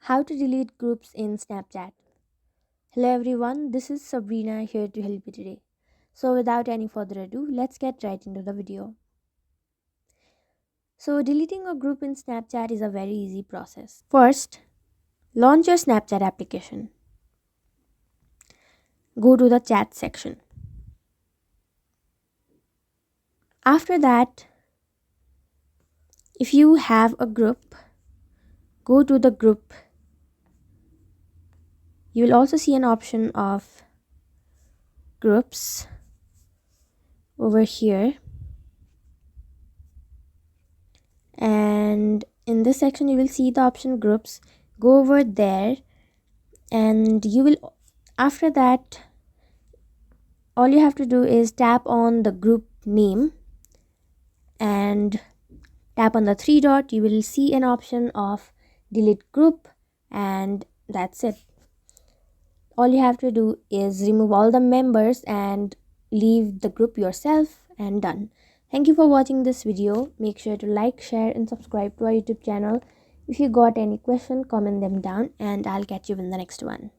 How to delete groups in Snapchat. Hello everyone, this is Sabrina here to help you today. So without any further ado, let's get right into the video. So deleting a group in Snapchat is a very easy process. First, launch your Snapchat application. Go to the chat section. After that, if you have a group, go to the group. You will also see an option of groups over here, and in this section you will see the option groups. Go over there and you will, after that, all you have to do is tap on the group name and tap on the three dot. You will see an option of delete group, and that's it. All you have to do is remove all the members and leave the group yourself, and done. Thank you for watching this video. Make sure to like, share and subscribe to our YouTube channel. If you got any question, comment them down and I'll catch you in the next one.